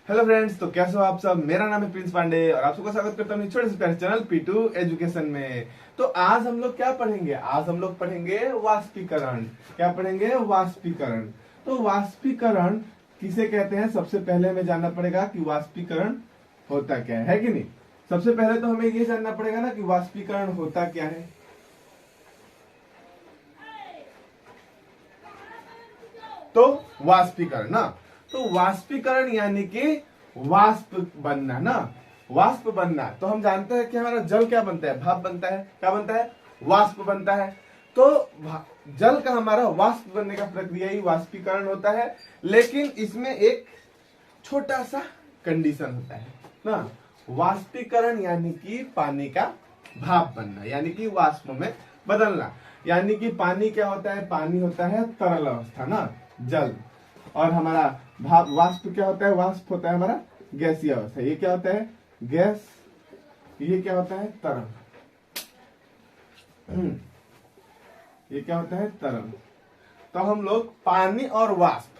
Hello friends, तो कैसे हो आप सब। मेरा नाम है प्रिंस पांडे और आप सबका स्वागत करता हूँ छोटे से प्यारे चैनल P2 एजुकेशन में। तो आज हम लोग क्या पढ़ेंगे? आज हम लोग पढ़ेंगे वाष्पीकरण। क्या पढ़ेंगे? वाष्पीकरण। तो वाष्पीकरण किसे कहते हैं, सबसे पहले हमें जानना पड़ेगा कि वाष्पीकरण होता क्या है कि नहीं। सबसे पहले तो हमें ये जानना पड़ेगा ना कि वाष्पीकरण होता क्या है। तो वाष्पीकरण ना, तो वाष्पीकरण यानी कि वाष्प बनना ना, वाष्प बनना। तो हम जानते हैं कि हमारा जल क्या बनता है? भाप बनता है। क्या बनता है? वाष्प बनता है। तो जल का हमारा वाष्प बनने का प्रक्रिया ही वाष्पीकरण होता है। लेकिन इसमें एक छोटा सा कंडीशन होता है ना। वाष्पीकरण यानी कि पानी का भाप बनना, यानी कि वाष्प में बदलना। यानी कि पानी क्या होता है? पानी होता है तरल अवस्था ना, जल। और हमारा भाप वाष्प क्या होता है? वाष्प होता है हमारा गैसीय अवस्था। ये क्या होता है? गैस। ये क्या होता है? तरल। ये क्या होता है? तरल। तो हम लोग पानी और वाष्प,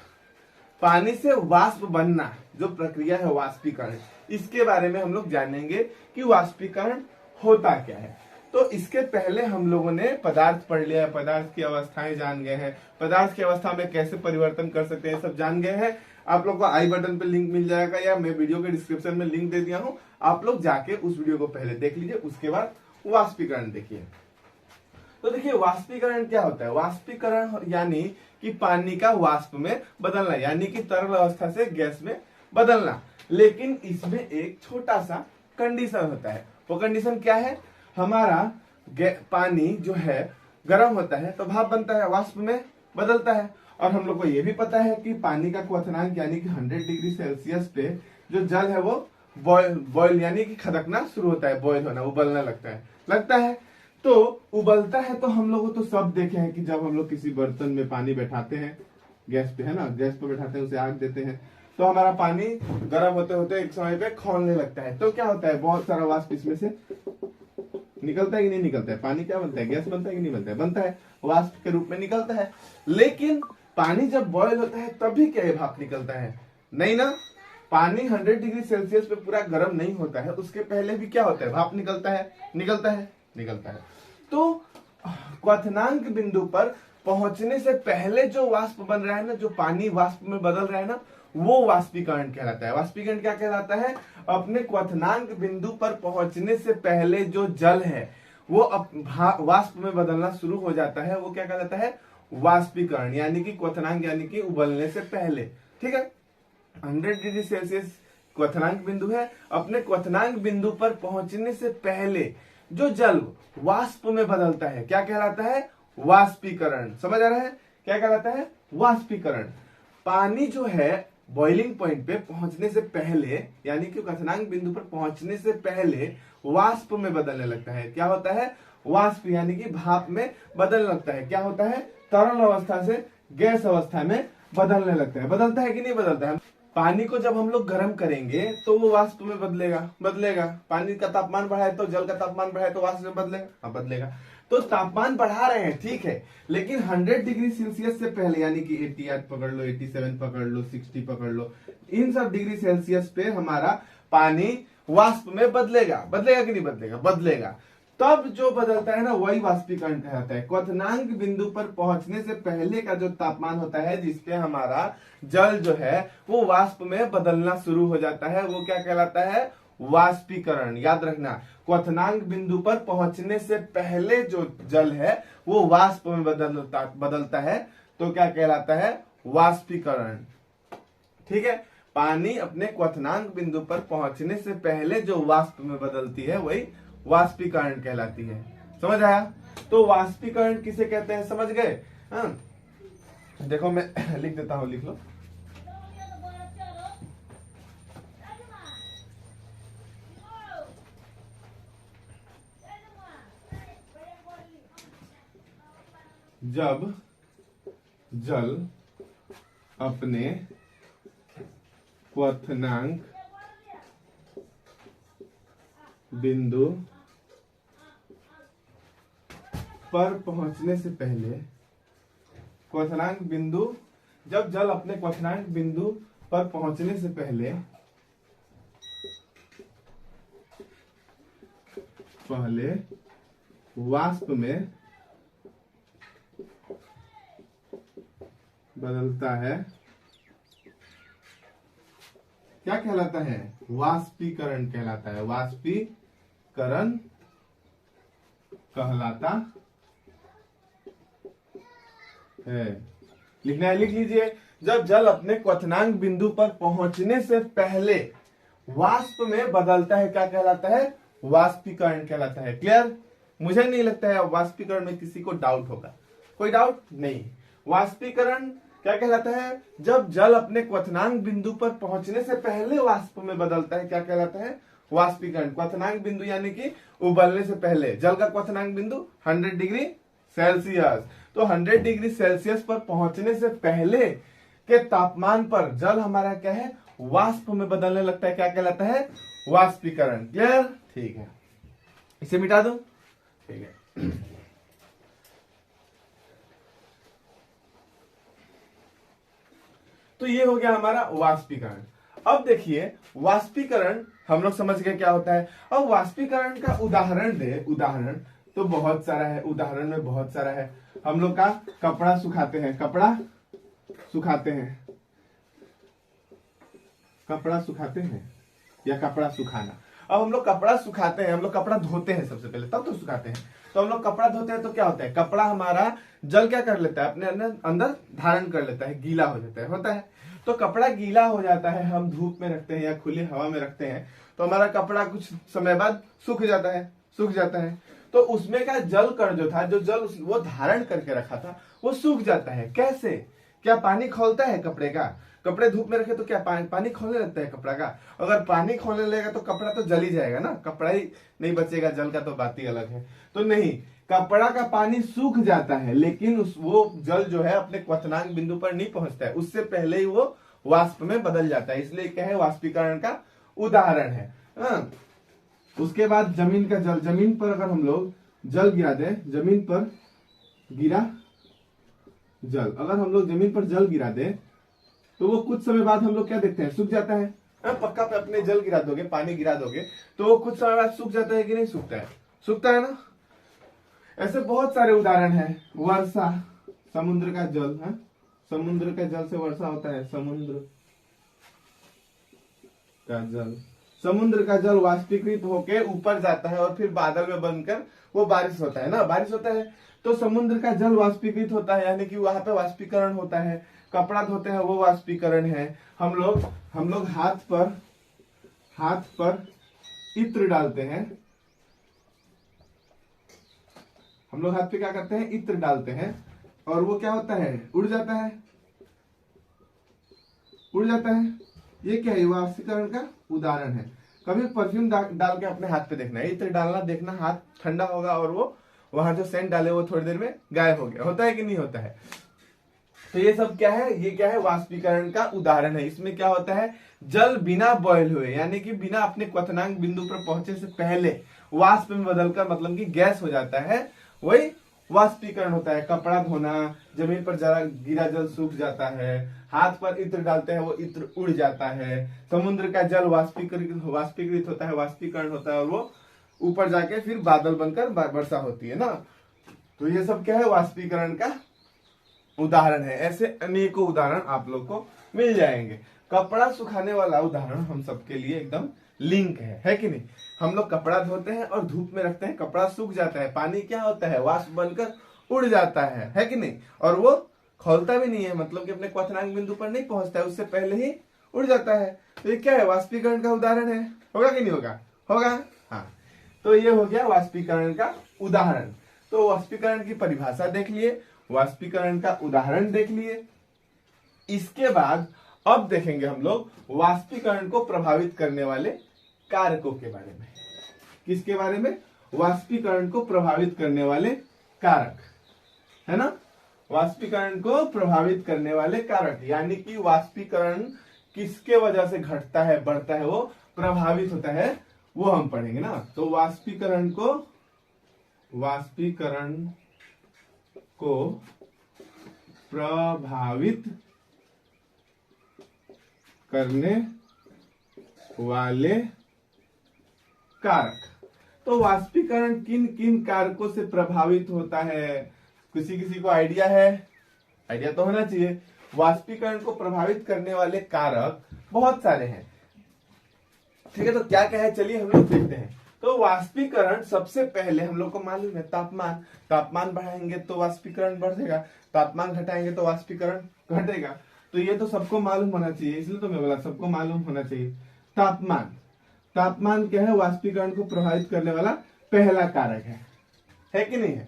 पानी से वाष्प बनना जो प्रक्रिया है वाष्पीकरण, इसके बारे में हम लोग जानेंगे कि वाष्पीकरण होता क्या है। तो इसके पहले हम लोगों ने पदार्थ पढ़ लिया है, पदार्थ की अवस्थाएं जान गए हैं, पदार्थ की अवस्था में कैसे परिवर्तन कर सकते हैं सब जान गए हैं। आप लोग को आई बटन पे लिंक मिल जाएगा या मैं वीडियो के डिस्क्रिप्शन में लिंक दे दिया हूं, आप लोग जाके उस वीडियो को पहले देख लीजिए, उसके बाद वाष्पीकरण देखिए। तो देखिए वाष्पीकरण क्या होता है? वाष्पीकरण यानी कि पानी का वाष्प में बदलना, यानी कि तरल अवस्था से गैस में बदलना। लेकिन इसमें एक छोटा सा कंडीशन होता है। वो कंडीशन क्या है? हमारा पानी जो है गर्म होता है तो भाप बनता है, वाष्प में बदलता है। और हम लोग को यह भी पता है कि पानी का क्वथनांक यानी कि 100 डिग्री सेल्सियस पे जो जल है वो बॉयल यानी कि खदकना शुरू होता है, बॉयल होना, उबलना लगता है। तो उबलता है तो हम लोग तो सब देखे हैं कि जब हम लोग किसी बर्तन में पानी बैठाते हैं, गैस पे है ना, गैस पे बैठाते हैं, उसे आग देते हैं, तो हमारा पानी गर्म होते होते एक समय पे खौलने लगता है। तो क्या होता है? बहुत सारा वाष्प इसमें से निकलता है कि नहीं निकलता है? पानी क्या बनता है? गैस बनता है कि नहीं बनता है? बनता है, वाष्प के रूप में निकलता है। लेकिन पानी जब बॉयल होता है तभी क्या ये भाप निकलता है? नहीं ना। पानी 100 डिग्री सेल्सियस पे पूरा गर्म नहीं होता है, उसके पहले भी क्या होता है? भाप निकलता है, निकलता है। तो क्वथनांक बिंदु पर पहुंचने से पहले जो वाष्प बन रहा है ना, जो पानी वाष्प में बदल रहा है ना, वो वाष्पीकरण कहलाता है। वाष्पीकरण क्या कहलाता है? अपने क्वथनांक बिंदु पर पहुंचने से पहले जो जल है वो वाष्प में बदलना शुरू हो जाता है, वो क्या कहलाता है? वाष्पीकरण। यानी कि क्वथनांक यानी कि उबलने से पहले। ठीक है, 100 डिग्री सेल्सियस क्वथनांक बिंदु है। अपने क्वथनांक बिंदु पर पहुंचने से पहले जो जल वाष्प में बदलता है क्या कहलाता है? वाष्पीकरण। समझ आ रहा है? क्या कहलाता है? वाष्पीकरण। पानी जो है बॉइलिंग पॉइंट पे पहुंचने से पहले, यानी कि क्वथनांक बिंदु पर पहुंचने से पहले वाष्प में बदलने लगता है। क्या होता है? वाष्प यानी कि भाप में बदलने लगता है। क्या होता है? तरल अवस्था से गैस अवस्था में बदलने लगता है। बदलता है कि नहीं बदलता है? पानी को जब हम लोग गर्म करेंगे तो वो वाष्प में बदलेगा। पानी का तापमान बढ़ाए तो, जल का तापमान बढ़ाए तो वाष्प में बदलेगा। हाँ, बदलेगा। तो तापमान बढ़ा रहे हैं, ठीक है, लेकिन 100 डिग्री सेल्सियस से पहले, यानी कि 88 पकड़ लो, 87 पकड़ लो, 60 पकड़ लो, इन सब डिग्री सेल्सियस पे हमारा पानी वाष्प में बदलेगा कि नहीं बदलेगा। तब जो बदलता है ना, वही वाष्पीकरण कहलाता है। क्वथनांक बिंदु पर पहुंचने से पहले का जो तापमान होता है जिसपे हमारा जल जो है वो वाष्प में बदलना शुरू हो जाता है, वो क्या कहलाता है? वाष्पीकरण। याद रखना, क्वथनांक बिंदु पर पहुंचने से पहले जो जल है वो वाष्प में बदलता है, तो क्या कहलाता है? वाष्पीकरण। ठीक है, पानी अपने क्वथनांक बिंदु पर पहुंचने से पहले जो वाष्प में बदलती है वही वाष्पीकरण कहलाती है। समझ आया? तो वाष्पीकरण किसे कहते हैं, समझ गए? हाँ, देखो मैं लिख देता हूं, लिख लो। जब जल अपने क्वथनांक बिंदु पर पहुंचने से पहले, क्वथनांक बिंदु, जब जल अपने क्वथनांक बिंदु पर पहुंचने से पहले पहले वाष्प में बदलता है क्या कहलाता है? वाष्पीकरण कहलाता है। वाष्पीकरण कहलाता है। लिखना है, लिख लीजिए। जब जल अपने क्वथनांक बिंदु पर पहुंचने से पहले वाष्प में बदलता है, क्या कहलाता है? वाष्पीकरण कहलाता है। क्लियर? मुझे नहीं लगता है वाष्पीकरण में किसी को डाउट होगा। कोई डाउट नहीं। वाष्पीकरण क्या कहलाता है? जब जल अपने क्वथनांक बिंदु पर पहुंचने से पहले वाष्प में बदलता है, क्या कहलाता है? वाष्पीकरण। क्वथनांक बिंदु यानी कि उबलने से पहले। जल का क्वथनांक बिंदु 100 डिग्री सेल्सियस। तो 100 डिग्री सेल्सियस पर पहुंचने से पहले के तापमान पर जल हमारा क्या है? वाष्प में बदलने लगता है। क्या कहलाता है? वाष्पीकरण। क्लियर? ठीक है, इसे मिटा दो। ठीक है, तो ये हो गया हमारा वाष्पीकरण। अब देखिए, वाष्पीकरण हम लोग समझ गए क्या होता है। अब वाष्पीकरण का उदाहरण दे। उदाहरण तो बहुत सारा है, उदाहरण में बहुत सारा है। हम लोग का कपड़ा सुखाते हैं, कपड़ा सुखाते हैं, कपड़ा सुखाते हैं या कपड़ा सुखाना। अब हम लोग कपड़ा सुखाते हैं, हम लोग कपड़ा धोते हैं सबसे पहले, तब तो सुखाते हैं। तो हम लोग कपड़ा धोते हैं तो क्या होता है? कपड़ा हमारा जल क्या कर लेता है? अपने अंदर धारण कर लेता है, गीला हो जाता है, होता है। तो कपड़ा गीला हो जाता है, हम धूप में रखते हैं या खुली हवा में रखते हैं, तो हमारा कपड़ा कुछ समय बाद सूख जाता है, सूख जाता है। तो उसमें का जल कण जो था, जो जल वो धारण करके रखा था, वो सूख जाता है। कैसे? क्या पानी खौलता है कपड़े का? कपड़े धूप में रखे तो क्या पानी खोलने लगता है कपड़ा का? अगर पानी खोलने लगेगा तो कपड़ा तो जल ही जाएगा ना, कपड़ा ही नहीं बचेगा, जल का तो बात ही अलग है। तो नहीं, कपड़ा का पानी सूख जाता है, लेकिन वो जल जो है अपने क्वथनांक बिंदु पर नहीं पहुंचता है, उससे पहले ही वो वाष्प में बदल जाता है। इसलिए क्या है? वाष्पीकरण का उदाहरण है। उसके बाद जमीन का जल। जमीन पर अगर हम लोग जल गिरा दें, जमीन पर गिरा जल, अगर हम लोग जमीन पर जल गिरा दें तो वो कुछ समय बाद हम लोग क्या देखते हैं? सूख जाता है। पक्का पे अपने जल गिरा दोगे, पानी गिरा दोगे तो वो कुछ समय बाद सूख जाता है कि नहीं सूखता है? सूखता है ना। ऐसे बहुत सारे उदाहरण हैं। वर्षा, समुद्र का जल है, समुद्र के जल से वर्षा होता है। समुद्र का जल, समुद्र का जल वाष्पीकृत होके ऊपर जाता है और फिर बादल में बनकर वो बारिश होता है ना, बारिश होता है। तो समुद्र का जल वाष्पीकृत होता है, यानी कि वहां पे वाष्पीकरण होता है। कपड़ा धोते हैं, वो वाष्पीकरण है। हम लोग हाथ पर इत्र डालते हैं। हम लोग हाथ पे क्या करते हैं? इत्र डालते हैं, और वो क्या होता है? उड़ जाता है, उड़ जाता है। ये क्या है? वाष्पीकरण का उदाहरण है। कभी परफ्यूम डाल के अपने हाथ पे देखना है, इत्र डालना, देखना हाथ ठंडा होगा और वो वहां जो सेंट डाले वो थोड़ी देर में गायब हो गया। होता है कि नहीं होता है? तो ये सब क्या है? ये क्या है? वाष्पीकरण का उदाहरण है। इसमें क्या होता है? जल बिना बॉयल हुए, यानी कि बिना अपने क्वथनांक बिंदु पर पहुंचे से पहले वाष्प में बदलकर, मतलब कि गैस हो जाता है, वही वाष्पीकरण होता है। कपड़ा धोना, जमीन पर जरा गिरा जल सूख जाता है, हाथ पर इत्र डालते हैं, वो इत्र उड़ जाता है। समुद्र का जल वाष्पीकृत होता है, वाष्पीकरण होता है, और वो ऊपर जाके फिर बादल बनकर वर्षा होती है ना। तो ये सब क्या है? वाष्पीकरण का उदाहरण है। ऐसे अनेकों उदाहरण आप लोग को मिल जाएंगे। कपड़ा सुखाने वाला उदाहरण हम सबके लिए एकदम लिंक है कि नहीं? हम लोग कपड़ा धोते हैं और धूप में रखते हैं, कपड़ा सूख जाता है, पानी क्या होता है? वाष्प बनकर उड़ जाता है कि नहीं? और वो खौलता भी नहीं है, मतलब कि अपने क्वथनांक बिंदु पर नहीं पहुंचता है, उससे पहले ही उड़ जाता है। तो ये क्या है? वाष्पीकरण का उदाहरण है। होगा कि नहीं होगा? होगा। हाँ, तो ये हो गया वाष्पीकरण का उदाहरण। तो वाष्पीकरण की परिभाषा देख लिए, वाष्पीकरण का उदाहरण देख लिए। इसके बाद अब देखेंगे हम लोग वाष्पीकरण को प्रभावित करने वाले कारकों के बारे में। किसके बारे में? वाष्पीकरण को प्रभावित करने वाले कारक, है ना। वाष्पीकरण को प्रभावित करने वाले कारक, यानी कि वाष्पीकरण किसके वजह से घटता है, बढ़ता है, वो प्रभावित होता है, वो हम पढ़ेंगे ना। तो वाष्पीकरण को प्रभावित करने वाले कारक। तो वाष्पीकरण किन किन कारकों से प्रभावित होता है? किसी किसी को आइडिया है? आइडिया तो होना चाहिए। वाष्पीकरण को प्रभावित करने वाले कारक बहुत सारे हैं, ठीक है। तो क्या क्या है, चलिए हम लोग देखते हैं। तो वाष्पीकरण सबसे पहले हम लोग को मालूम है तापमान। तापमान बढ़ाएंगे तो वाष्पीकरण बढ़ेगा, तापमान घटाएंगे तो वाष्पीकरण घटेगा। तो ये तो सबको मालूम होना चाहिए, इसलिए तो मैं बोला सबको मालूम होना चाहिए। तापमान, तापमान क्या है? वाष्पीकरण को प्रभावित करने वाला पहला कारक है कि नहीं है?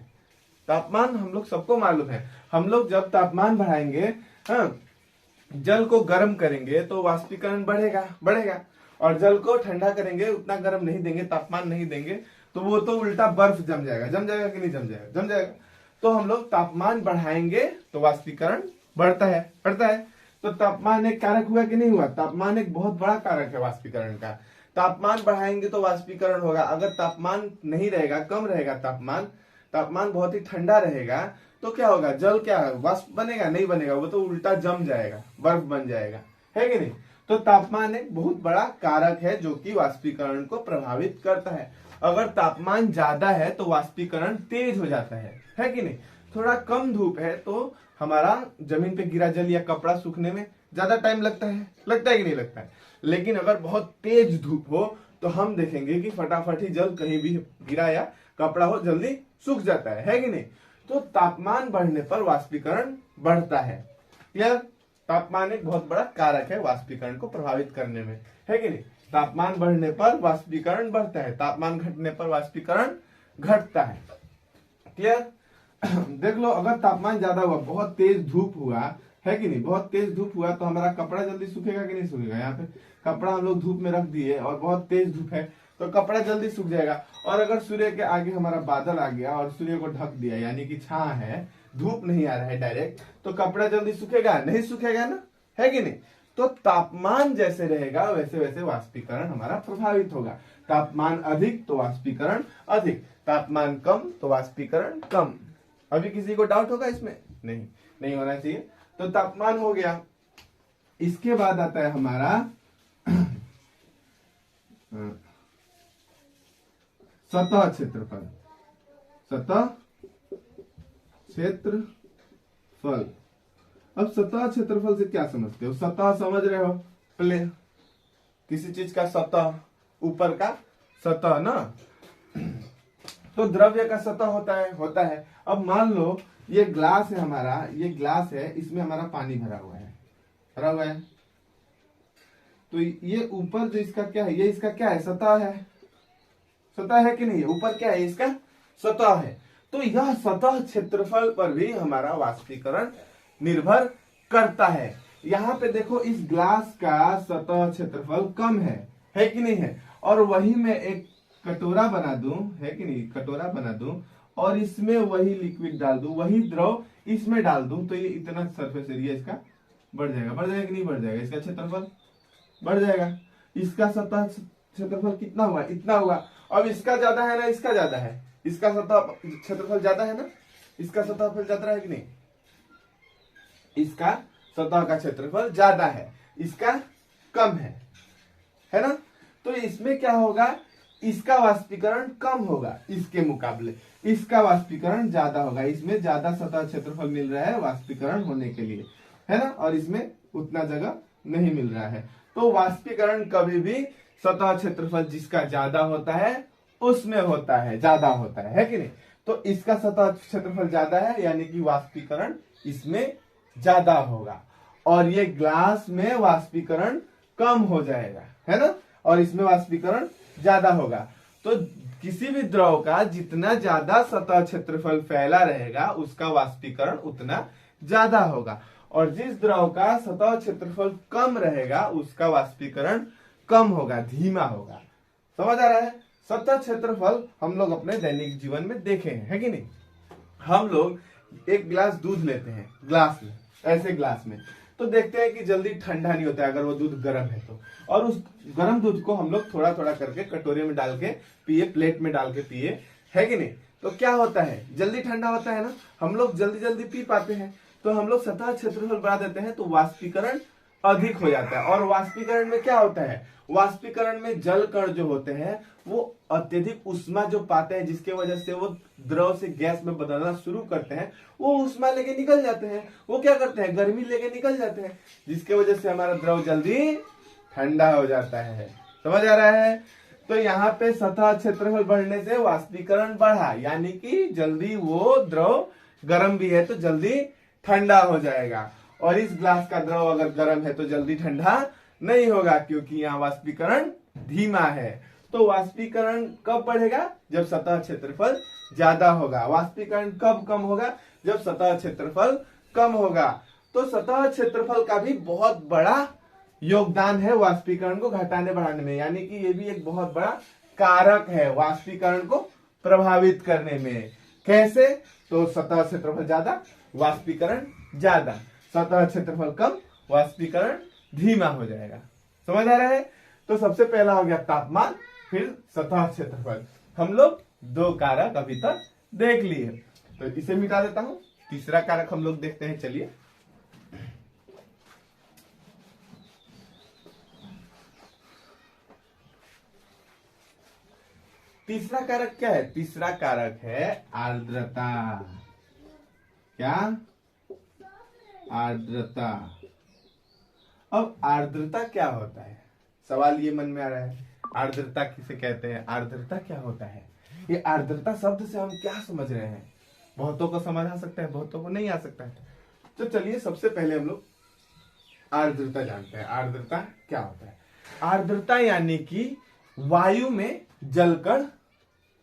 तापमान हम लोग सबको मालूम है। हम लोग जब तापमान बढ़ाएंगे, हाँ, जल को गर्म करेंगे तो वाष्पीकरण बढ़ेगा। और जल को ठंडा करेंगे, उतना गर्म नहीं देंगे, तापमान नहीं देंगे, तो वो तो उल्टा बर्फ जम जाएगा कि नहीं जम जाएगा। तो हम लोग तापमान बढ़ाएंगे तो वाष्पीकरण बढ़ता है। तो तापमान एक कारक हुआ कि नहीं हुआ? तापमान एक बहुत बड़ा कारक है वाष्पीकरण का। तापमान बढ़ाएंगे तो वाष्पीकरण होगा। अगर तापमान नहीं रहेगा, कम रहेगा तापमान बहुत ही ठंडा रहेगा, तो क्या होगा? जल क्या वाष्प बनेगा? नहीं बनेगा, वो तो उल्टा जम जाएगा, बर्फ बन जाएगा, है कि नहीं? तो तापमान एक बहुत बड़ा कारक है जो कि वाष्पीकरण को प्रभावित करता है। अगर तापमान ज्यादा है तो वाष्पीकरण तेज हो जाता है कि नहीं? थोड़ा कम धूप है तो हमारा जमीन पे गिरा जल या कपड़ा सूखने में ज्यादा टाइम लगता है कि नहीं लगता है? लेकिन अगर बहुत तेज धूप हो तो हम देखेंगे कि फटाफट ही जल कहीं भी गिरा या कपड़ा हो जल्दी सूख जाता है कि नहीं? तो तापमान बढ़ने पर वाष्पीकरण बढ़ता है। क्लियर? तापमान एक बहुत बड़ा कारक है वाष्पीकरण को प्रभावित करने में, है कि नहीं? तापमान बढ़ने पर वाष्पीकरण बढ़ता है, तापमान घटने पर वाष्पीकरण घटता है। क्लियर? देख लो, अगर तापमान ज्यादा हुआ, बहुत तेज धूप हुआ, है कि नहीं? बहुत तेज धूप हुआ तो हमारा कपड़ा जल्दी सूखेगा कि नहीं सूखेगा? यहाँ पे कपड़ा हम लोग धूप में रख दिए और बहुत तेज धूप है तो कपड़ा जल्दी सूख जाएगा। और अगर सूर्य के आगे हमारा बादल आ गया और सूर्य को ढक दिया, यानी कि छां है, धूप नहीं आ रहा है डायरेक्ट, तो कपड़ा जल्दी सूखेगा? नहीं सूखेगा ना, है कि नहीं? तो तापमान जैसे रहेगा वैसे वैसे वाष्पीकरण हमारा प्रभावित होगा। तापमान अधिक तो वाष्पीकरण अधिक, तापमान कम तो वाष्पीकरण कम। अभी किसी को डाउट होगा इसमें? नहीं होना चाहिए। तो तापमान हो गया। इसके बाद आता है हमारा सतह क्षेत्रफल। अब सतह क्षेत्रफल से क्या समझते हो? सतह समझ रहे हो? प्लेन, किसी चीज का सतह, ऊपर का सतह ना। तो द्रव्य का सतह होता है। अब मान लो ये ग्लास है हमारा, ये ग्लास है, इसमें हमारा पानी भरा हुआ है। तो ये ऊपर जो इसका क्या है, ये इसका क्या है? सतह है कि नहीं? ऊपर क्या है? इसका सतह है। तो यह सतह क्षेत्रफल पर भी हमारा वाष्पीकरण निर्भर करता है। यहाँ पे देखो, इस ग्लास का सतह क्षेत्रफल कम है कि नहीं है? और वही मैं एक कटोरा बना दूं, है कि नहीं? कटोरा बना दूं और इसमें वही लिक्विड डाल दूं, वही द्रव इसमें डाल दूं, तो ये इतना सरफेस एरिया इसका बढ़ जाएगा कि नहीं बढ़ जाएगा? इसका क्षेत्रफल बढ़ जाएगा। इसका सतह क्षेत्रफल कितना हुआ? इतना हुआ। अब इसका ज्यादा है ना, इसका ज्यादा है? इसका सतह क्षेत्रफल ज्यादा है ना, इसका सतह ज्यादा है कि नहीं? इसका सतह का क्षेत्रफल ज्यादा है, इसका कम है ना? तो इसमें क्या होगा? इसका वाष्पीकरण कम होगा इसके मुकाबले, इसका वाष्पीकरण ज्यादा होगा। इसमें ज्यादा सतह क्षेत्रफल मिल रहा है वाष्पीकरण होने के लिए, है ना? और इसमें उतना जगह नहीं मिल रहा है। तो वाष्पीकरण कभी भी सतह क्षेत्रफल जिसका ज्यादा होता है उसमें होता है, ज्यादा होता है कि नहीं? तो इसका सतह क्षेत्रफल ज्यादा है, यानी कि वाष्पीकरण इसमें ज्यादा होगा। और ये ग्लास में वाष्पीकरण कम हो जाएगा, है ना? और इसमें वाष्पीकरण ज्यादा होगा। तो किसी भी द्रव का जितना ज्यादा सतह क्षेत्रफल फैला रहेगा उसका वाष्पीकरण उतना ज्यादा होगा, और जिस द्रव का सतह क्षेत्रफल कम रहेगा उसका वाष्पीकरण कम होगा, धीमा होगा। समझ आ रहा है? सतह क्षेत्रफल हम लोग अपने दैनिक जीवन में देखे हैं, है कि नहीं? हम लोग एक गिलास दूध लेते हैं, ग्लास में, ऐसे ग्लास में, तो देखते हैं कि जल्दी ठंडा नहीं होता है अगर वो दूध गर्म है तो। और उस गर्म दूध को हम लोग थोड़ा थोड़ा करके कटोरे में डाल के पिए, प्लेट में डाल के पिए, है कि नहीं? तो क्या होता है? जल्दी ठंडा होता है ना, हम लोग जल्दी जल्दी पी पाते हैं। तो हम लोग सतह क्षेत्रफल बढ़ा देते हैं तो वाष्पीकरण अधिक हो जाता है। और वाष्पीकरण में क्या होता है, वाष्पीकरण में जल कण जो होते हैं वो अत्यधिक ऊष्मा जो पाते हैं, जिसके वजह से वो द्रव से गैस में बदलना शुरू करते हैं। वो ऊष्मा लेके निकल जाते हैं, वो क्या करते हैं, गर्मी लेके निकल जाते हैं, जिसके वजह से हमारा द्रव जल्दी ठंडा हो जाता है। समझ आ रहा है। तो यहाँ पे सतह क्षेत्रफल बढ़ने से वाष्पीकरण बढ़ा, यानी कि जल्दी वो द्रव गर्म भी है तो जल्दी ठंडा हो जाएगा। और इस ग्लास का द्रव अगर गर्म है तो जल्दी ठंडा नहीं होगा, क्योंकि यहाँ वाष्पीकरण धीमा है। तो वाष्पीकरण कब बढ़ेगा, जब सतह क्षेत्रफल ज्यादा होगा। वाष्पीकरण कब कम होगा, जब सतह क्षेत्रफल कम होगा। तो सतह क्षेत्रफल का भी बहुत बड़ा योगदान है वाष्पीकरण को घटाने बढ़ाने में, यानी कि ये भी एक बहुत बड़ा कारक है वाष्पीकरण को प्रभावित करने में। कैसे, तो सतह क्षेत्रफल ज्यादा, वाष्पीकरण ज्यादा, सतह क्षेत्रफल कम, वाष्पीकरण धीमा हो जाएगा। समझ आ रहा है। तो सबसे पहला हो गया तापमान, फिर सतह क्षेत्रफल। हम लोग दो कारक अभी तक देख लिए, तो इसे मिटा देता हूं। तीसरा कारक हम लोग देखते हैं, चलिए। तीसरा कारक क्या है, तीसरा कारक है आर्द्रता। क्या, आर्द्रता। अब आर्द्रता क्या होता है, सवाल ये मन में आ रहा है, आर्द्रता किसे कहते हैं, आर्द्रता क्या होता है। ये आर्द्रता शब्द से हम क्या समझ रहे हैं, बहुतों को समझ आ सकता है, बहुतों को नहीं आ सकता है। तो चलिए सबसे पहले हम लोग आर्द्रता जानते हैं। आर्द्रता क्या होता है, आर्द्रता यानी कि वायु में जलकण,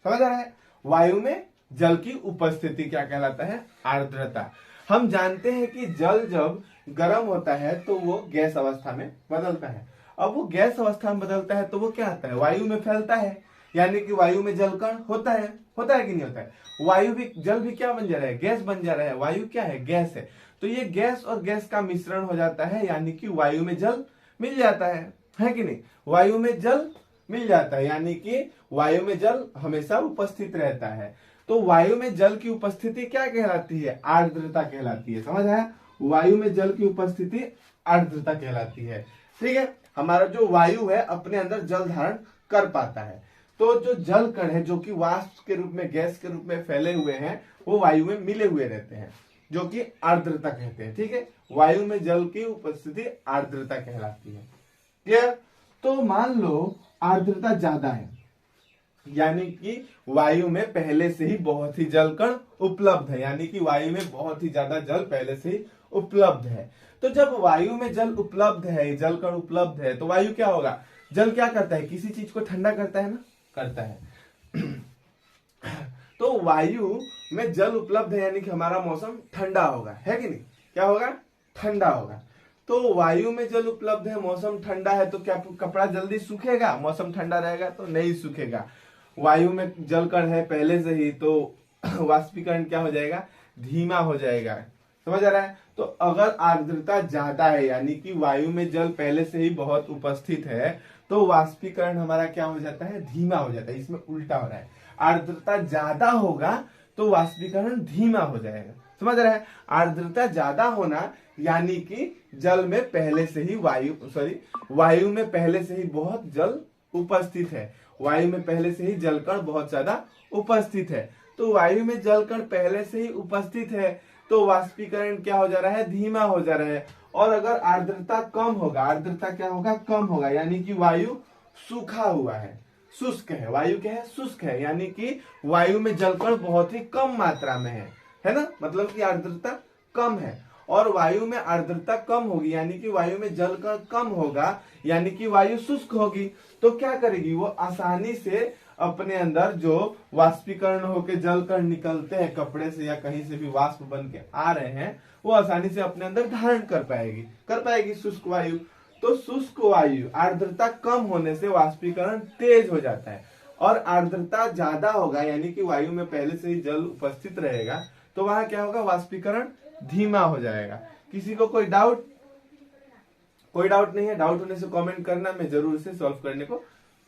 समझ आ रहा है, वायु में जल की उपस्थिति क्या कहलाता है, आर्द्रता। हम जानते हैं कि जल जब गर्म होता है तो वो गैस अवस्था में बदलता है। अब वो गैस अवस्था में बदलता है तो वो क्या आता है, वायु में फैलता है, यानी कि वायु में जल कण होता है कि नहीं होता है। वायु भी, जल भी क्या बन जा रहा है, गैस बन जा रहा है। वायु क्या है, गैस है। तो ये गैस और गैस का मिश्रण हो जाता है, यानी कि वायु में जल मिल जाता है कि नहीं, वायु में जल मिल जाता है, यानी कि वायु में जल हमेशा उपस्थित रहता है। तो वायु में जल की उपस्थिति क्या कहलाती है, आर्द्रता कहलाती है। समझ आया, वायु में जल की उपस्थिति आर्द्रता कहलाती है। ठीक है, हमारा जो वायु है अपने अंदर जल धारण कर पाता है। तो जो जल कण है, जो कि वाष्प के रूप में, गैस के रूप में फैले हुए हैं, वो वायु में मिले हुए रहते हैं, जो कि आर्द्रता कहते हैं। ठीक है, वायु में जल की उपस्थिति आर्द्रता कहलाती है। क्लियर। तो मान लो आर्द्रता ज्यादा है, यानी कि वायु में पहले से ही बहुत ही जल कण उपलब्ध है, यानी कि वायु में बहुत ही ज्यादा जल पहले से ही उपलब्ध है। तो जब वायु में जल उपलब्ध है, जल कण उपलब्ध है, तो वायु क्या होगा, जल क्या करता है, किसी चीज को ठंडा करता है ना, करता है। तो वायु में जल उपलब्ध है, यानी कि हमारा मौसम ठंडा होगा, है कि नहीं, क्या होगा, ठंडा होगा। तो वायु में जल उपलब्ध है, मौसम ठंडा है, तो क्या कपड़ा जल्दी सूखेगा, मौसम ठंडा रहेगा तो नहीं सूखेगा। वायु में जल कण है पहले से ही, तो वाष्पीकरण क्या हो जाएगा, धीमा हो जाएगा। समझ आ रहा है। तो अगर आर्द्रता ज्यादा है, यानी कि वायु में जल पहले से ही बहुत उपस्थित है, तो वाष्पीकरण हमारा क्या हो जाता है, धीमा हो जाता है। इसमें उल्टा हो रहा है, आर्द्रता ज्यादा होगा तो वाष्पीकरण धीमा हो जाएगा। समझ रहा है, आर्द्रता ज्यादा होना यानी कि जल में पहले से ही वायु में पहले से ही बहुत जल उपस्थित है, वायु में पहले से ही जलकण बहुत ज्यादा उपस्थित है। तो वायु में जलकण पहले से ही उपस्थित है, तो वाष्पीकरण क्या हो जा रहा है, धीमा हो जा रहा है। और अगर आर्द्रता कम होगा, आर्द्रता क्या होगा, कम होगा, यानी कि वायु सूखा हुआ है, शुष्क है, वायु क्या है, शुष्क है, यानी कि वायु में जलकण बहुत ही कम मात्रा में है ना, मतलब कि आर्द्रता कम है। और वायु में आर्द्रता कम होगी, यानी कि वायु में जलकण कम होगा, यानी कि वायु शुष्क होगी। तो क्या करेगी, वो आसानी से अपने अंदर जो वाष्पीकरण होकर जलकण निकलते हैं कपड़े से या कहीं से भी वाष्प बन के आ रहे हैं, वो आसानी से अपने अंदर धारण कर पाएगी शुष्क वायु। तो शुष्क वायु आर्द्रता कम होने से वाष्पीकरण तेज हो जाता है। और आर्द्रता ज्यादा होगा, यानी कि वायु में पहले से ही जल उपस्थित रहेगा, तो वहां क्या होगा, वाष्पीकरण धीमा हो जाएगा। किसी को कोई डाउट नहीं है, डाउट होने से कमेंट करना, मैं जरूर इसे सॉल्व करने को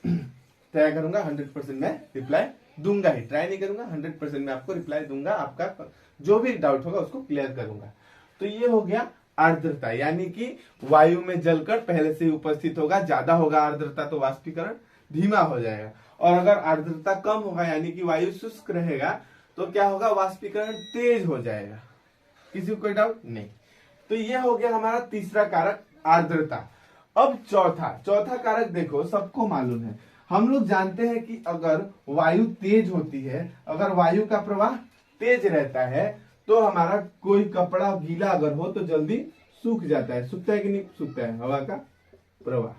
ट्राई करूंगा। 100% मैं रिप्लाई दूंगा ही, ट्राई नहीं करूंगा, 100% मैं आपको रिप्लाई दूंगा, आपका जो भी डाउट होगा उसको क्लियर करूंगा। तो ये हो गया आर्द्रता, यानी कि वायु में जलकण पहले से ही उपस्थित होगा, ज्यादा होगा आर्द्रता तो वाष्पीकरण धीमा हो जाएगा। और अगर आर्द्रता कम होगा यानी कि वायु शुष्क रहेगा तो क्या होगा, वाष्पीकरण तेज हो जाएगा। किसी को कोई डाउट नहीं। तो ये हो गया हमारा तीसरा कारक आर्द्रता। अब चौथा कारक देखो, सबको मालूम है, हम लोग जानते हैं कि अगर वायु तेज होती है, अगर वायु का प्रवाह तेज रहता है तो हमारा कोई कपड़ा गीला अगर हो तो जल्दी सूख जाता है। सूखता है कि नहीं सूखता है हवा का प्रवाह।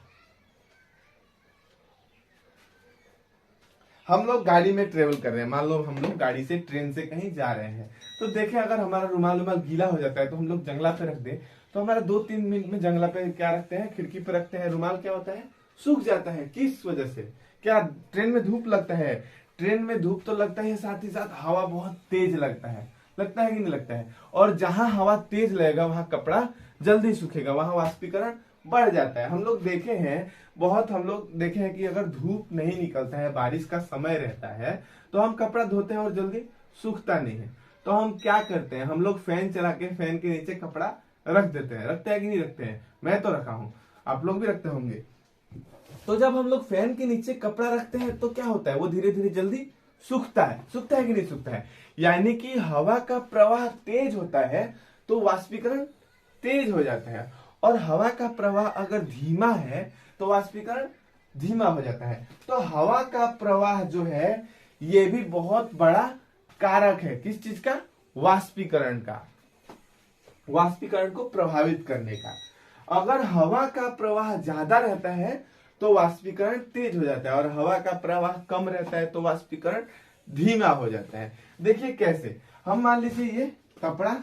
हम लोग गाड़ी में ट्रेवल कर रहे हैं, मान लो हम लोग गाड़ी से ट्रेन से कहीं जा रहे हैं, तो देखें अगर हमारा रुमाल गीला हो जाता है तो हम लोग जंगला पे रख दें तो हमारा 2-3 मिनट में जंगला पे क्या रखते हैं, खिड़की पे रखते हैं, रुमाल क्या होता है, सूख जाता है। किस वजह से? क्या ट्रेन में धूप लगता है? ट्रेन में धूप तो लगता है, साथ ही साथ हवा बहुत तेज लगता है कि नहीं लगता है? और जहां हवा तेज लगेगा वहां कपड़ा जल्दी सूखेगा, वहां वाष्पीकरण बढ़ जाता है। हम लोग देखे हैं कि अगर धूप नहीं निकलता है, बारिश का समय रहता है, तो हम कपड़ा धोते हैं और जल्दी सूखता नहीं है। तो हम क्या करते हैं, हम लोग फैन चला के फैन के नीचे कपड़ा रख देते हैं। रखते हैं कि नहीं रखते हैं? मैं तो रखा हूं, आप लोग भी रखते होंगे। तो जब हम लोग फैन के नीचे कपड़ा रखते हैं तो क्या होता है, वो धीरे धीरे जल्दी सूखता है कि नहीं सूखता है? यानी कि हवा का प्रवाह तेज होता है तो वाष्पीकरण तेज हो जाता है, और हवा का प्रवाह अगर धीमा है तो वाष्पीकरण धीमा हो जाता है। तो हवा का प्रवाह जो है ये भी बहुत बड़ा कारक है। किस चीज का? वाष्पीकरण का, वाष्पीकरण को प्रभावित करने का। अगर हवा का प्रवाह ज्यादा रहता है तो वाष्पीकरण तेज हो जाता है, और हवा का प्रवाह कम रहता है तो वाष्पीकरण धीमा हो जाता है। देखिए कैसे, हम मान लीजिए ये कपड़ा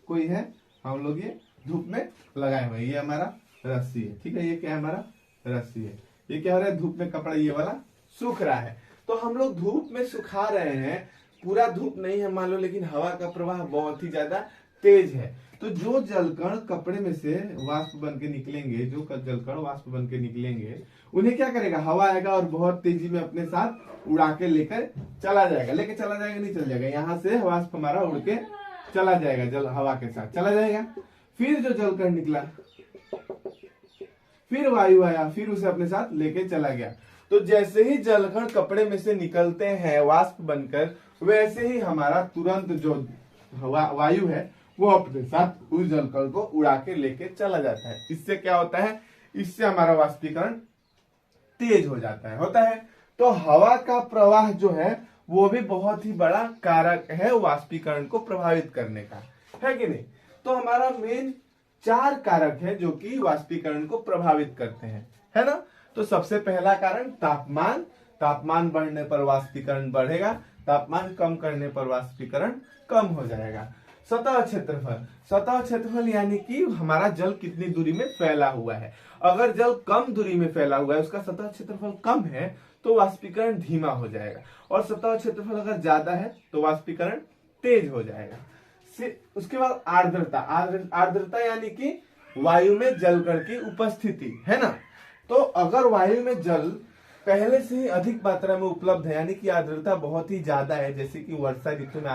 कोई है, हम लोग ये धूप में लगाए हुए, ये हमारा रस्सी है, ठीक है, ये क्या है, हमारा रस्सी है। ये क्या हो रहा है, धूप में कपड़ा ये वाला सूख रहा है। तो हम लोग धूप में सुखा रहे हैं, पूरा धूप नहीं है मान लो, लेकिन हवा का प्रवाह बहुत ही ज्यादा तेज है। तो जो जलकण कपड़े में से वाष्प बन के निकलेंगे, जो जलकण वाष्प बन के निकलेंगे, उन्हें क्या करेगा, हवा आएगा और बहुत तेजी में अपने साथ उड़ा के लेकर चला जाएगा। नहीं चल जाएगा, यहाँ से वाष्प हमारा उड़ के चला जाएगा, जल हवा के साथ चला जाएगा। फिर जो जलकण निकला, फिर वायु आया, फिर उसे अपने साथ लेके चला गया। तो जैसे ही जलकण कपड़े में से निकलते हैं वाष्प बनकर, वैसे ही हमारा तुरंत जो वायु है वो अपने साथ उस जलकण को उड़ा के लेके चला जाता है। इससे क्या होता है, इससे हमारा वाष्पीकरण तेज हो जाता है। तो हवा का प्रवाह जो है वो भी बहुत ही बड़ा कारक है वाष्पीकरण को प्रभावित करने का, है कि नहीं? तो हमारा मेन 4 कारक है जो कि वाष्पीकरण को प्रभावित करते हैं, है ना? तो सबसे पहला कारण तापमान, तापमान बढ़ने पर वाष्पीकरण बढ़ेगा, तापमान कम करने पर वाष्पीकरण कम हो जाएगा। सतह क्षेत्रफल यानी कि हमारा जल कितनी दूरी में फैला हुआ है। अगर जल कम दूरी में फैला हुआ है, उसका सतह क्षेत्रफल कम है, तो वाष्पीकरण धीमा हो जाएगा, और सतह क्षेत्रफल अगर ज्यादा है तो वाष्पीकरण तेज हो जाएगा। उसके बाद आर्द्रता यानी कि वायु में जलकण की उपस्थिति, है ना? तो अगर वायु में जल पहले से ही अधिक मात्रा में उपलब्ध है, यानी कि आर्द्रता बहुत ही ज्यादा है, जैसे कि वर्षा ऋतु में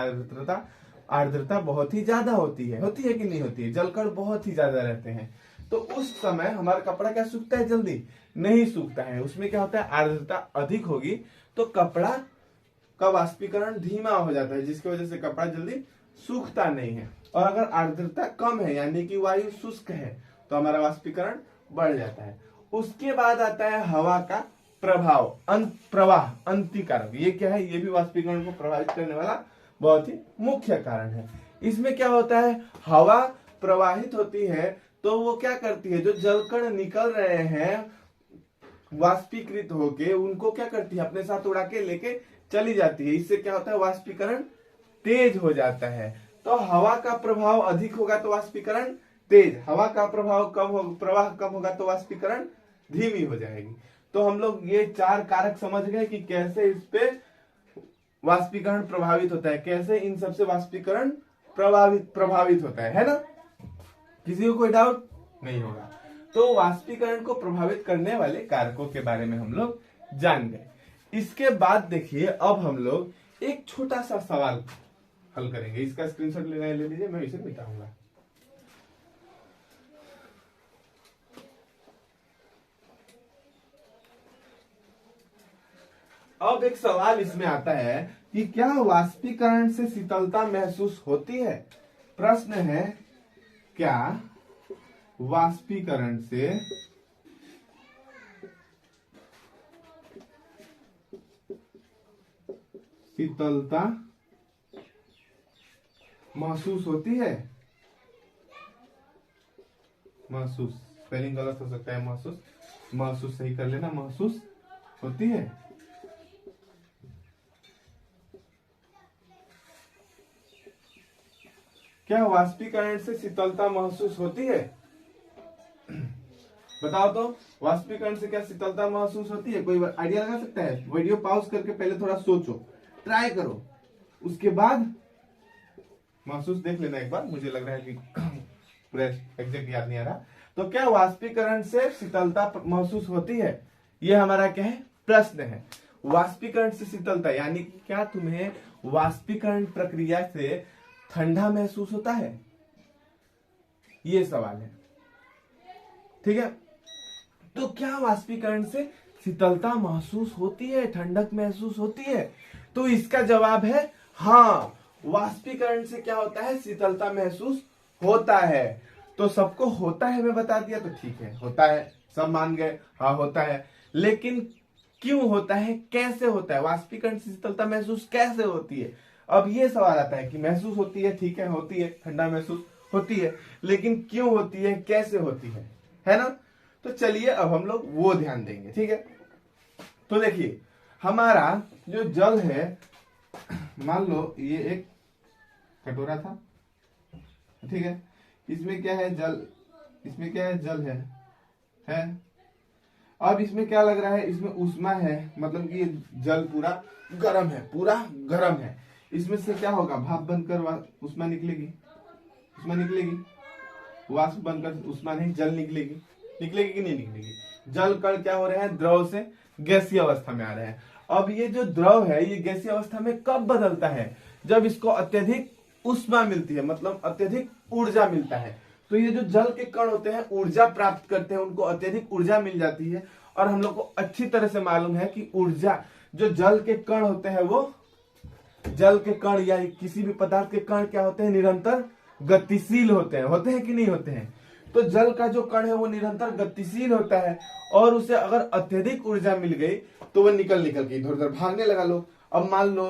आर्द्रता बहुत ही ज्यादा होती है कि नहीं होती है? जलकण बहुत ही ज्यादा रहते हैं, तो उस समय हमारा कपड़ा क्या सूखता है? जल्दी नहीं सूखता है। उसमें क्या होता है, आर्द्रता अधिक होगी तो कपड़ा का वाष्पीकरण धीमा हो जाता है, जिसकी वजह से कपड़ा जल्दी सूखता नहीं है। और अगर आर्द्रता कम है यानी कि वायु शुष्क है तो हमारा वाष्पीकरण बढ़ जाता है। उसके बाद आता है हवा का प्रवाह अंतिकारक। ये क्या है? ये भी वाष्पीकरण को प्रभावित करने वाला बहुत ही मुख्य कारण है। इसमें क्या होता है, हवा प्रवाहित होती है तो वो क्या करती है, जो जलकण निकल रहे हैं वाष्पीकृत होके, उनको क्या करती है, अपने साथ उड़ा के लेके चली जाती है। इससे क्या होता है, वाष्पीकरण तेज हो जाता है। तो हवा का प्रभाव अधिक होगा तो वाष्पीकरण तेज, हवा का प्रभाव प्रवाह कम होगा तो वाष्पीकरण धीमी हो जाएगी। तो हम लोग ये 4 कारक समझ गए कि कैसे इस पे वाष्पीकरण प्रभावित होता है, कैसे इन सबसे वाष्पीकरण प्रभावित होता है ना? किसी को कोई डाउट नहीं होगा। तो वाष्पीकरण को प्रभावित करने वाले कारकों के बारे में हम लोग जान गए। इसके बाद देखिए, अब हम लोग एक छोटा सा सवाल हल करेंगे। इसका स्क्रीनशॉट ले लीजिए, मैं इसे मिटाऊंगा। अब एक सवाल इसमें आता है कि क्या वाष्पीकरण से शीतलता महसूस होती है। प्रश्न है, क्या वाष्पीकरण से शीतलता महसूस होती है। महसूस, स्पेलिंग गलत हो सकता है, महसूस, महसूस सही कर लेना, महसूस होती है। क्या वाष्पीकरण से शीतलता महसूस होती है। बताओ तो, वाष्पीकरण से क्या शीतलता महसूस होती है। कोई आइडिया लगा सकता है। वीडियो पॉज करके पहले थोड़ा सोचो, ट्राई करो, उसके बाद महसूस देख लेना एक बार। मुझे लग रहा है कि पूरा एग्जैक्ट याद नहीं आ रहा। तो क्या वाष्पीकरण से शीतलता महसूस होती है, ये हमारा क्या है, प्रश्न है। वाष्पीकरण से शीतलता यानी क्या तुम्हें वाष्पीकरण प्रक्रिया से ठंडा महसूस होता है, ये सवाल है। ठीक है, तो क्या वाष्पीकरण से शीतलता महसूस होती है, ठंडक महसूस होती है। तो इसका जवाब है हाँ, वाष्पीकरण से क्या होता है, शीतलता महसूस होता है। तो सबको होता है मैं बता दिया तो ठीक है, होता है, सब मान गए हाँ होता है। लेकिन क्यों होता है, कैसे होता है, वाष्पीकरण से शीतलता महसूस कैसे होती है। अब ये सवाल आता है कि महसूस होती है, ठीक है होती है, ठंडा महसूस होती है, लेकिन क्यों होती है, कैसे होती है ना। तो चलिए अब हम लोग वो ध्यान देंगे। ठीक है, तो देखिए हमारा जो जल है, मान लो ये एक कटोरा था, ठीक है, इसमें क्या है, जल, इसमें क्या है, जल है। अब इसमें क्या लग रहा है, इसमें उष्मा है, मतलब कि ये जल पूरा गर्म है, पूरा गर्म है। इसमें से क्या होगा, भाप बनकर उष्मा निकलेगी, उष्मा निकलेगी, वाष्प बनकर उष्मा नहीं, जल निकलेगी, निकलेगी कि नहीं निकलेगी। जल कण क्या हो रहे हैं, द्रव से गैसीय अवस्था में आ रहे हैं। अब ये जो द्रव है ये गैसीय अवस्था में कब बदलता है, जब इसको अत्यधिक उष्मा मिलती है, मतलब अत्यधिक ऊर्जा मिलता है। तो ये जो जल के कण होते हैं ऊर्जा प्राप्त करते हैं, उनको अत्यधिक ऊर्जा मिल जाती है। और हम लोग को अच्छी तरह से मालूम है कि ऊर्जा, जो जल के कण होते हैं वो, जल के कण या किसी भी पदार्थ के कण क्या होते हैं, निरंतर गतिशील होते हैं कि नहीं होते हैं। तो जल का जो कण है वो निरंतर गतिशील होता है, और उसे अगर अत्यधिक ऊर्जा मिल गई तो वो निकल के इधर उधर भागने लगा। लो अब मान लो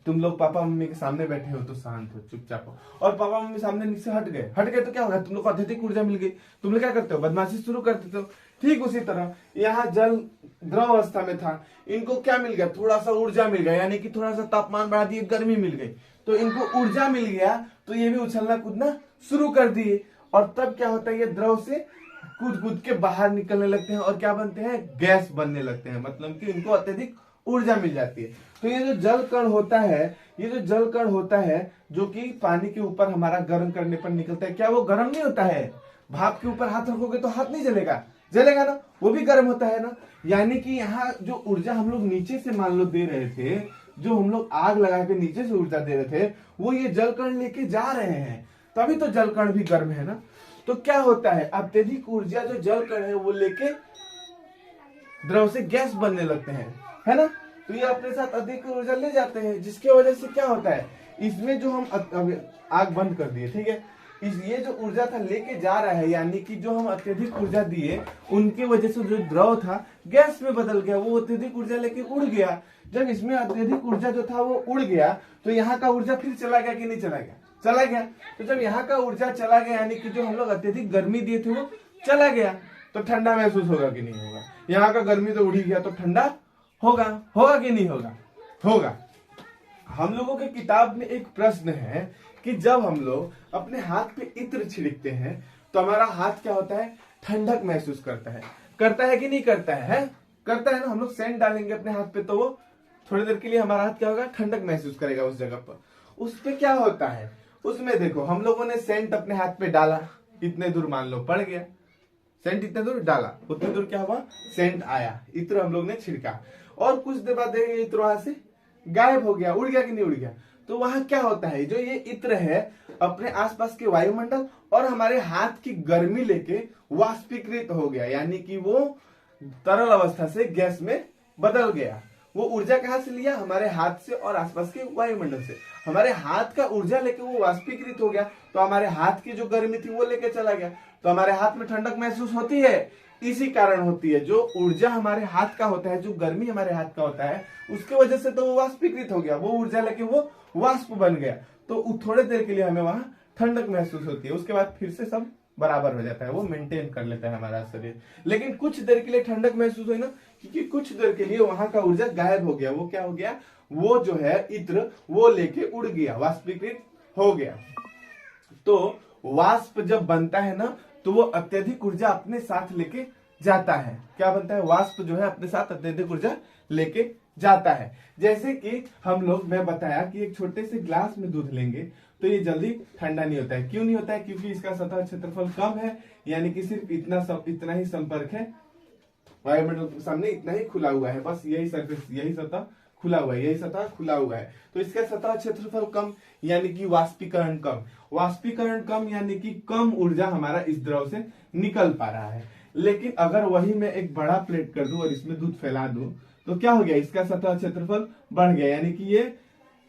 तुम लोग पापा मम्मी के सामने बैठे हो तो शांत हो, चुपचाप हो, और पापा मम्मी सामने से हट गए तो क्या होगा, तुम लोग को अत्यधिक ऊर्जा मिल गई, तुम लोग क्या करते हो, बदमाशी शुरू कर देते हो। ठीक उसी तरह यहाँ जल द्रव अवस्था में था, इनको क्या मिल गया, थोड़ा सा ऊर्जा मिल गया, यानी कि थोड़ा सा तापमान बढ़ा दिए, गर्मी मिल गई, तो इनको ऊर्जा मिल गया, तो ये भी उछलना कूदना शुरू कर दिए। और तब क्या होता है, ये द्रव से कूद कूद के बाहर निकलने लगते हैं और क्या बनते हैं, गैस बनने लगते हैं, मतलब कि इनको अत्यधिक ऊर्जा मिल जाती है। तो ये जो जल कण होता है, ये जो जल कण होता है जो कि पानी के ऊपर हमारा गर्म करने पर निकलता है, क्या वो गर्म नहीं होता है, भाप के ऊपर हाथ रखोगे तो हाथ नहीं जलेगा, जलेगा ना, वो भी गर्म होता है ना। यानी कि यहाँ जो ऊर्जा हम लोग नीचे से मान लो दे रहे थे, जो हम लोग आग लगा के नीचे से ऊर्जा दे रहे थे, वो ये जल कण लेके जा रहे हैं, तभी तो जल कण भी गर्म है ना। तो क्या होता है, अत्यधिक ऊर्जा जो जल कण है वो लेके द्रव से गैस बनने लगते हैं, है ना। तो ये अपने साथ अधिक ऊर्जा ले जाते हैं, जिसके वजह से क्या होता है, इसमें जो हम आग बंद कर दिए, ठीक है, ये जो ऊर्जा था लेके जा रहा है, यानी कि जो हम अत्यधिक ऊर्जा दिए उनकी वजह से जो द्रव था गैस में बदल गया, वो अत्यधिक ऊर्जा लेके उड़ गया। जब इसमें अत्यधिक ऊर्जा जो था वो उड़ गया तो यहाँ का ऊर्जा फिर चला गया कि नहीं चला गया, चला गया। तो जब यहाँ का ऊर्जा चला गया, यानी कि जो हम लोग अत्यधिक गर्मी दिए थे वो चला गया, तो ठंडा महसूस होगा कि नहीं होगा। यहाँ का गर्मी तो उड़ ही गया तो ठंडा होगा, होगा कि नहीं होगा, होगा। हम लोगों के किताब में एक प्रश्न है कि जब हम लोग अपने हाथ पे इत्र छिड़कते हैं तो हमारा हाथ क्या होता है, ठंडक महसूस करता है कि नहीं करता है, करता है ना। हम लोग सेंट डालेंगे अपने हाथ पे तो वो थोड़ी देर के लिए हमारा हाथ क्या होगा, ठंडक महसूस करेगा उस जगह पर। उस पे क्या होता है, उसमें देखो हम लोगों ने सेंट अपने हाथ पे डाला, इतने दूर मान लो पड़ गया, सेंट इतने दूर डाला, उतने दूर क्या हुआ, सेंट आया, इत्र हम लोग ने छिड़का, और कुछ देर बाद देखेंगे इत्र वहां से गायब हो गया, उड़ गया कि नहीं उड़ गया। तो वहां क्या होता है, जो ये इत्र है अपने आसपास के वायुमंडल और हमारे हाथ की गर्मी लेके वाष्पीकृत हो गया, यानी कि वो तरल अवस्था से गैस में बदल गया। वो ऊर्जा कहाँ से लिया? हमारे हाथ से और आसपास के वायुमंडल से। हमारे हाथ का ऊर्जा लेके वो वाष्पीकृत हो गया, तो हमारे हाथ की जो गर्मी थी वो लेके चला गया, तो हमारे हाथ में ठंडक महसूस होती है। इसी कारण होती है, जो ऊर्जा हमारे हाथ का होता है, जो गर्मी हमारे हाथ का होता है, उसके वजह से तो वो वाष्पीकृत हो गया, वो ऊर्जा लेके वो वाष्प बन गया, तो थोड़े देर के लिए हमें वहां ठंडक महसूस होती है। उसके बाद फिर से सब बराबर हो जाता है, वो मेंटेन कर लेता है हमारा शरीर। लेकिन कुछ देर के लिए ठंडक महसूस हुई ना, क्योंकि कुछ देर के लिए वहां का ऊर्जा गायब हो गया। वो क्या हो गया? वो जो है इत्र वो लेके उड़ गया, वाष्पीकृत हो गया। तो वाष्प जब बनता है ना, तो वो अत्यधिक ऊर्जा अपने साथ लेके जाता है। क्या बनता है? वाष्प जो है अपने साथ अत्यधिक ऊर्जा लेके जाता है। जैसे कि हम लोग, मैं बताया कि एक छोटे से ग्लास में दूध लेंगे तो ये जल्दी ठंडा नहीं होता है। क्यों नहीं होता है? क्योंकि इसका सतह क्षेत्रफल कम है, यानी कि सिर्फ इतना ही संपर्क है, वायुमंडल के सामने इतना ही खुला हुआ है, बस यही सरफेस, यही सतह खुला हुआ है, यही सतह खुला हुआ है। तो इसका सतह क्षेत्रफल कम, यानी कि वाष्पीकरण कम। वाष्पीकरण कम यानी कि कम ऊर्जा हमारा इस द्रव से निकल पा रहा है। लेकिन अगर वही मैं एक बड़ा प्लेट कर दूं और इसमें दूध फैला दूं, तो क्या हो गया? इसका सतह क्षेत्रफल बढ़ गया, यानी कि ये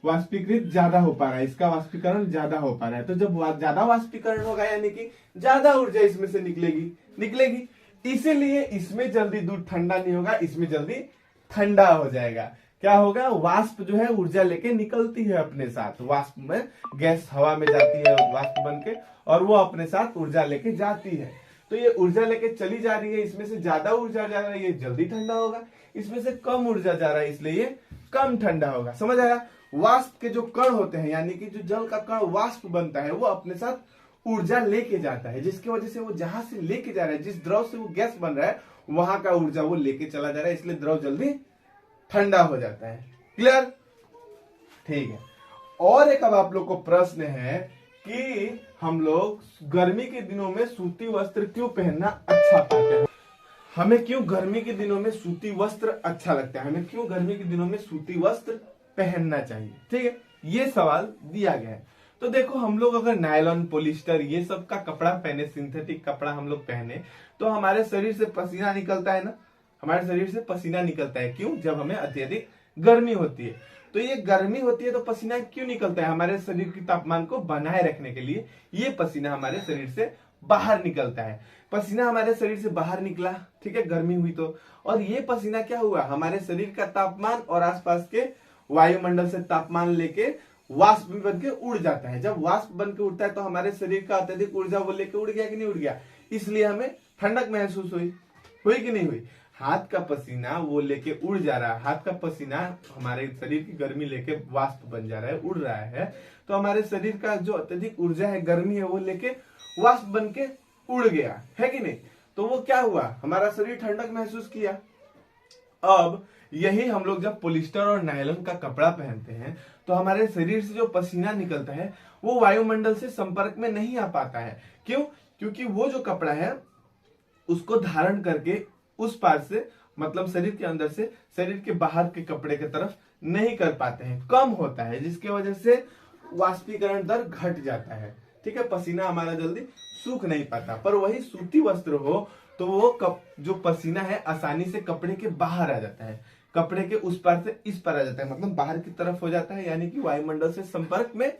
वाष्पीकृत ज्यादा हो पा रहा है, इसका वाष्पीकरण ज्यादा हो पा रहा है। तो जब ज्यादा वाष्पीकरण होगा, यानी कि ज्यादा ऊर्जा इसमें से निकलेगी। इसीलिए इसमें जल्दी दूध ठंडा नहीं होगा, इसमें जल्दी ठंडा हो जाएगा। क्या होगा? वाष्प जो है ऊर्जा लेके निकलती है अपने साथ, वाष्प में गैस हवा में जाती है वाष्प बन के, और वो अपने साथ ऊर्जा लेके जाती है। तो ये ऊर्जा लेके चली जा रही है, इसमें से ज्यादा ऊर्जा जा रहा है, ये जल्दी ठंडा होगा। इसमें से कम ऊर्जा जा रहा है, इसलिए ये कम ठंडा होगा। समझ आया? वाष्प के जो कण होते हैं, यानी कि जो जल का कण वाष्प बनता है, वो अपने साथ ऊर्जा लेके जाता है, जिसकी वजह से वो जहां से लेके जा रहा है, जिस द्रव से वो गैस बन रहा है, वहां का ऊर्जा वो लेके चला जा रहा है, इसलिए द्रव जल्दी ठंडा हो जाता है। क्लियर? ठीक है। और एक अब आप लोग को प्रश्न है कि हम लोग गर्मी के दिनों में सूती वस्त्र क्यों पहनना अच्छा पाते हैं? हमें क्यों गर्मी के दिनों में सूती वस्त्र अच्छा लगता है? हमें क्यों गर्मी के दिनों में सूती वस्त्र पहनना चाहिए? ठीक है, ये सवाल दिया गया है। तो देखो, हम लोग अगर नायलॉन, पॉलिस्टर ये सब का कपड़ा पहने, सिंथेटिक कपड़ा हम लोग पहने, तो हमारे शरीर से पसीना निकलता है ना, हमारे शरीर से पसीना निकलता है। क्यों? जब हमें अत्यधिक गर्मी होती है। तो ये गर्मी होती है तो पसीना क्यों निकलता है? हमारे शरीर के तापमान को बनाए रखने के लिए ये पसीना हमारे शरीर से बाहर निकलता है। पसीना हमारे शरीर से बाहर निकला, ठीक है, गर्मी हुई तो, और ये पसीना क्या हुआ? हमारे शरीर का तापमान और आसपास के वायुमंडल से तापमान लेके वाष्प में बन के उड़ जाता है। जब वाष्प बन के उड़ता है तो हमारे शरीर का अत्यधिक ऊर्जा वो लेके उड़ गया कि नहीं उड़ गया? इसलिए हमें ठंडक महसूस हुई कि नहीं हुई? हाथ का पसीना वो लेके उड़ जा रहा है, हाथ का पसीना हमारे शरीर की गर्मी लेके वाष्प बन जा रहा है, उड़ रहा है, तो हमारे शरीर का जो अत्यधिक ऊर्जा है, गर्मी है, वो लेके वाष्प बन के उड़ गया, है कि नहीं? तो वो क्या हुआ? हमारा शरीर ठंडक महसूस किया। अब यही हम लोग जब पॉलिस्टर और नायलॉन का कपड़ा पहनते हैं, तो हमारे शरीर से जो पसीना निकलता है वो वायुमंडल से संपर्क में नहीं आ पाता है। क्यों? क्योंकि वो जो कपड़ा है उसको धारण करके उस पार से, मतलब शरीर के अंदर से शरीर के बाहर के कपड़े की तरफ नहीं कर पाते हैं, कम होता है, जिसकी वजह से वाष्पीकरण दर घट जाता है। ठीक है, पसीना हमारा जल्दी सूख नहीं पाता। पर वही सूती वस्त्र हो तो वो जो पसीना है आसानी से कपड़े के बाहर आ जाता है, कपड़े के उस पार से इस पार आ जाता है, मतलब बाहर की तरफ हो जाता है, यानी कि वायुमंडल से संपर्क में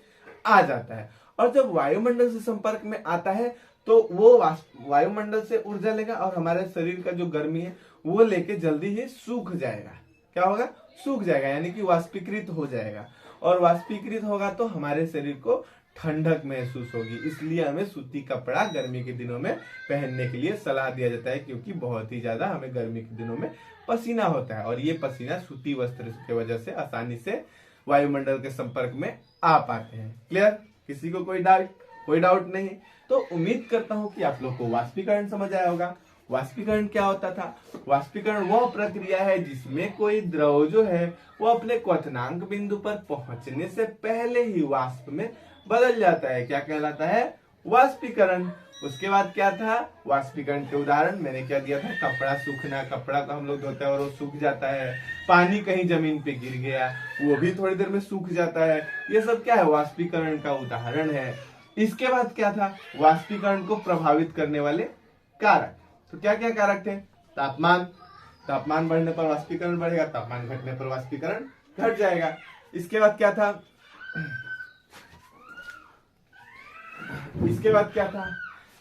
आ जाता है। और जब वायुमंडल से संपर्क में आता है तो वो वायुमंडल से ऊर्जा लेगा और हमारे शरीर का जो गर्मी है वो लेके जल्दी ही सूख जाएगा। क्या होगा? सूख जाएगा, यानी कि वाष्पीकृत हो जाएगा। और वाष्पीकृत होगा तो हमारे शरीर को ठंडक महसूस होगी। इसलिए हमें सूती कपड़ा गर्मी के दिनों में पहनने के लिए सलाह दिया जाता है, क्योंकि बहुत ही ज्यादा हमें गर्मी के दिनों में पसीना होता है, और ये पसीना सूती वस्त्र की वजह से आसानी से वायुमंडल के संपर्क में आ पाते हैं। क्लियर? किसी को कोई डाउट नहीं? तो उम्मीद करता हूं कि आप लोग को वाष्पीकरण समझ आया होगा। वाष्पीकरण क्या होता था? वाष्पीकरण वह प्रक्रिया है जिसमें कोई द्रव जो है वो अपने क्वथनांक बिंदु पर पहुंचने से पहले ही वाष्प में बदल जाता है। क्या कहलाता है? वाष्पीकरण। उसके बाद क्या था? वाष्पीकरण के उदाहरण मैंने क्या दिया था? कपड़ा सूखना, कपड़ा को हम लोग धोते हैं और वो सूख जाता है। पानी कहीं जमीन पे गिर गया, वो भी थोड़ी देर में सूख जाता है। ये सब क्या है? वाष्पीकरण का उदाहरण है। इसके बाद क्या था? वाष्पीकरण को प्रभावित करने वाले कारक। तो क्या क्या कारक थे? तापमान, तापमान बढ़ने पर वाष्पीकरण बढ़ेगा, तापमान घटने पर वाष्पीकरण घट जाएगा। इसके बाद क्या था,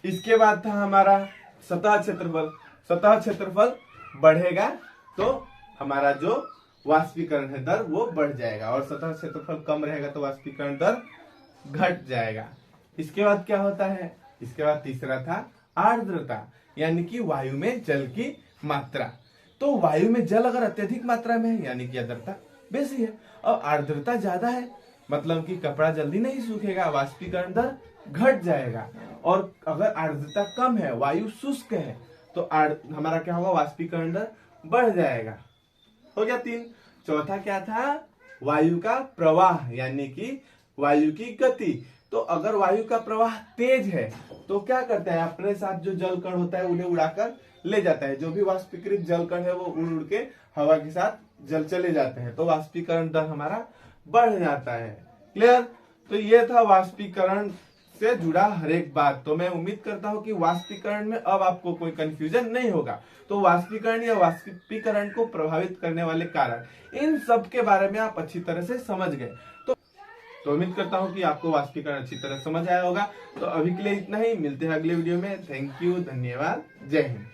इसके बाद था हमारा सतह क्षेत्रफल। सतह क्षेत्रफल बढ़ेगा तो हमारा जो वाष्पीकरण है दर वो बढ़ जाएगा, और सतह क्षेत्रफल कम रहेगा तो वाष्पीकरण दर घट जाएगा। इसके बाद क्या होता है, इसके बाद तीसरा था आर्द्रता, यानी कि वायु में जल की मात्रा। तो वायु में जल अगर अत्यधिक मात्रा में है यानी कि आर्द्रता बेसी है, और आर्द्रता ज्यादा है मतलब कि कपड़ा जल्दी नहीं सूखेगा, वाष्पीकरण दर घट जाएगा। और अगर आर्द्रता कम है, वायु शुष्क है, तो हमारा क्या होगा, वाष्पीकरण दर बढ़ जाएगा। हो गया 3। चौथा क्या था, वायु का प्रवाह यानी कि वायु की गति। तो अगर वायु का प्रवाह तेज है तो क्या करता है, अपने साथ जो जल कण होता है उन्हें उड़ाकर ले जाता है। जो भी वाष्पीकृत जल कण है वो उड़ उड़ के हवा के साथ जल चले जाते हैं, तो वाष्पीकरण दर हमारा बढ़ जाता है। क्लियर। तो ये था वाष्पीकरण से जुड़ा हर एक बात। तो मैं उम्मीद करता हूं कि वाष्पीकरण में अब आपको कोई कंफ्यूजन नहीं होगा। तो वाष्पीकरण या वाष्पीकरण को प्रभावित करने वाले कारक, इन सब के बारे में आप अच्छी तरह से समझ गए। तो उम्मीद करता हूं कि आपको वाष्पीकरण अच्छी तरह समझ आया होगा। तो अभी के लिए इतना ही, मिलते हैं अगले वीडियो में। थैंक यू, धन्यवाद, जय हिंद।